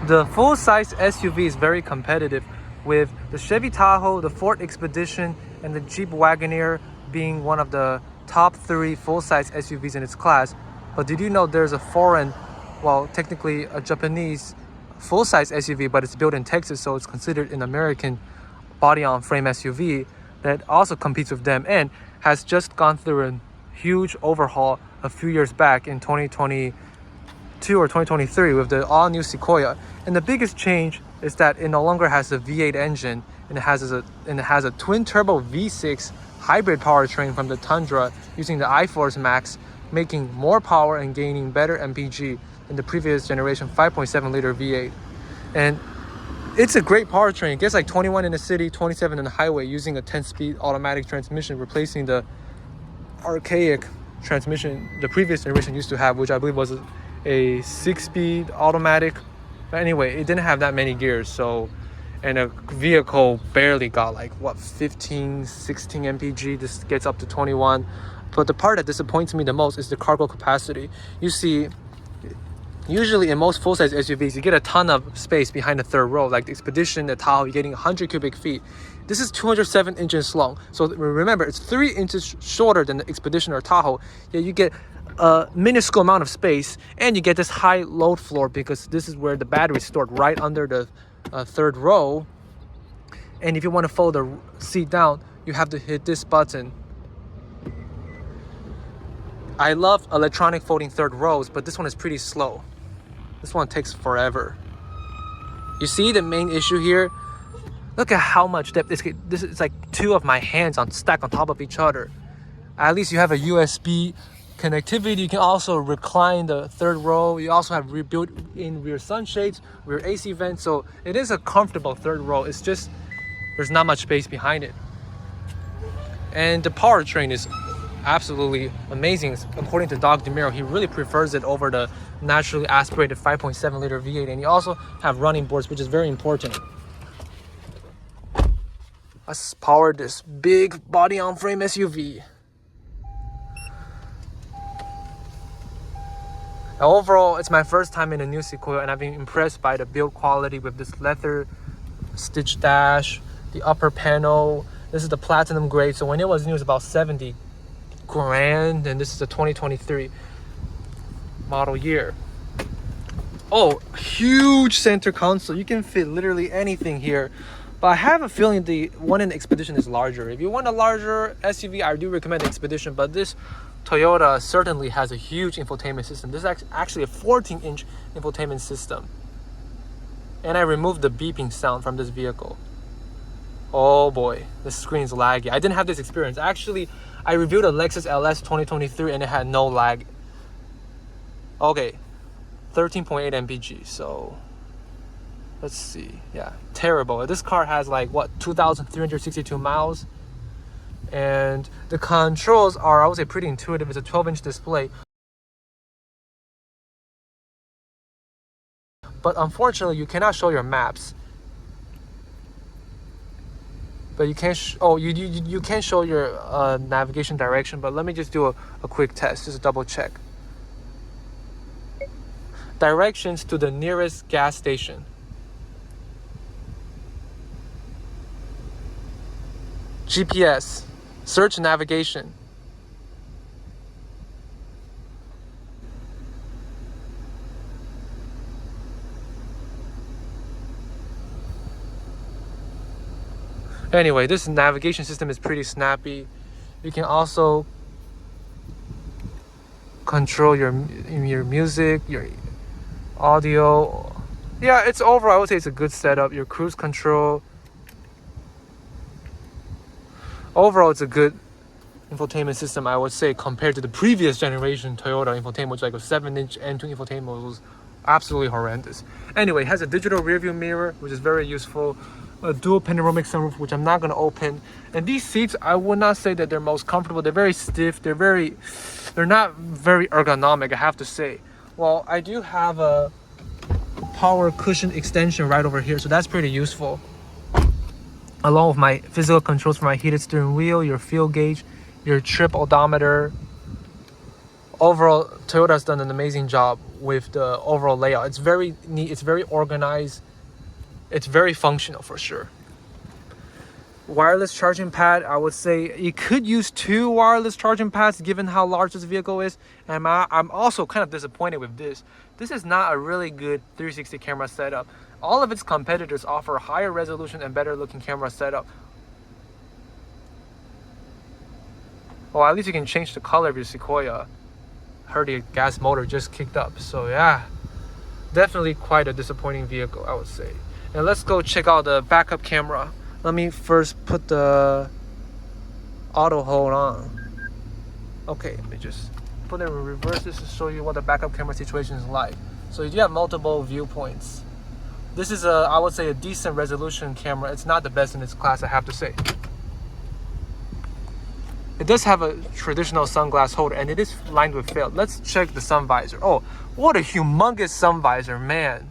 The full-size SUV is very competitive, with the Chevy Tahoe, the Ford Expedition, and the Jeep Wagoneer being one of the top 3 full-size SUVs in its class. But did you know there's a foreign, well, technically a Japanese full-size SUV, but it's built in Texas, so it's considered an American body-on-frame SUV that also competes with them and has just gone through a huge overhaul a few years back in 2022 or 2023 with the all-new Sequoia. And the biggest change is that it no longer has a V8 engine, and it has a twin-turbo V6 hybrid powertrain from the Tundra using the iForce Max, making more power and gaining better MPG than the previous generation 5.7-liter V8. And it's a great powertrain. It gets like 21 in the city, 27 in the highway, using a 10-speed automatic transmission, replacing the archaic transmission the previous generation used to have, which I believe was a 6-speed automatic. But anyway, it didn't have that many gears, so, and a vehicle barely got like what, 15, 16 mpg. This gets up to 21. But the part that disappoints me the most is the cargo capacity. You see, usually in most full-size SUVs, you get a ton of space behind the third row, like the Expedition, the Tahoe, you're getting 100 cubic feet. This is 207 inches long. So remember, it's 3 inches shorter than the Expedition or Tahoe. Yeah, you get a minuscule amount of space, and you get this high load floor because this is where the battery is stored, right under the third row. And if you want to fold the seat down, you have to hit this button. I love electronic folding third rows, but this one is pretty slow. This one takes forever. You see the main issue here? Look at how much depth. This is like 2 of my hands stacked on top of each other. At least you have a USB connectivity. You can also recline the third row. You also have built-in rear sunshades, rear AC vents. So it is a comfortable third row. It's just there's not much space behind it. And the powertrain is absolutely amazing. According to Doc DeMiro, he really prefers it over the naturally aspirated 5.7-liter V8. And you also have running boards, which is very important. Let's power this big body-on-frame SUV. Now, overall, it's my first time in a new Sequoia, and I've been impressed by the build quality with this leather stitch dash, the upper panel. This is the platinum grade, so when it was new, it was about 70 grand, and this is a 2023 model year. Oh, huge center console. You can fit literally anything here. But I have a feeling the one in the Expedition is larger. If you want a larger SUV, I do recommend the Expedition, but this Toyota certainly has a huge infotainment system. This is actually a 14-inch infotainment system. And I removed the beeping sound from this vehicle. Oh boy, the screen's laggy. I didn't have this experience. Actually, I reviewed a Lexus LS 2023 and it had no lag. Okay, 13.8 mpg, so let's see. Yeah, terrible. This car has like, what, 2,362 miles? And the controls are, I would say, pretty intuitive. It's a 12-inch display. But unfortunately, you cannot show your maps. But you can you can show your navigation direction. But let me just do a quick test, just a double check. Directions to the nearest gas station. GPS. Search navigation. Anyway, this navigation system is pretty snappy. You can also control your music, your audio. Yeah, it's overall, I would say it's a good setup. Your cruise control. Overall, it's a good infotainment system, I would say, compared to the previous generation Toyota infotainment, which like a 7-inch N2 infotainment was absolutely horrendous. Anyway, it has a digital rearview mirror, which is very useful. A dual panoramic sunroof, which I'm not going to open. And these seats, I would not say that they're most comfortable. They're very stiff. They're not very ergonomic, I have to say. Well, I do have a power cushion extension right over here, so that's pretty useful. Along with my physical controls for my heated steering wheel, your fuel gauge, your trip odometer. Overall, Toyota's done an amazing job with the overall layout. It's very neat, it's very organized, it's very functional for sure. Wireless charging pad, I would say you could use 2 wireless charging pads given how large this vehicle is. And I'm also kind of disappointed with this. This is not a really good 360 camera setup. All of its competitors offer higher resolution and better looking camera setup. Well, at least you can change the color of your Sequoia. Heard the gas motor just kicked up, so yeah, definitely quite a disappointing vehicle, I would say. And let's go check out the backup camera. Let me first put the auto hold on. Okay, let me just put it in reverse just to show you what the backup camera situation is like. So you do have multiple viewpoints. This is I would say a decent resolution camera. It's not the best in its class, I have to say. It does have a traditional sunglass holder and it is lined with film. Let's check the sun visor. Oh, what a humongous sun visor, man.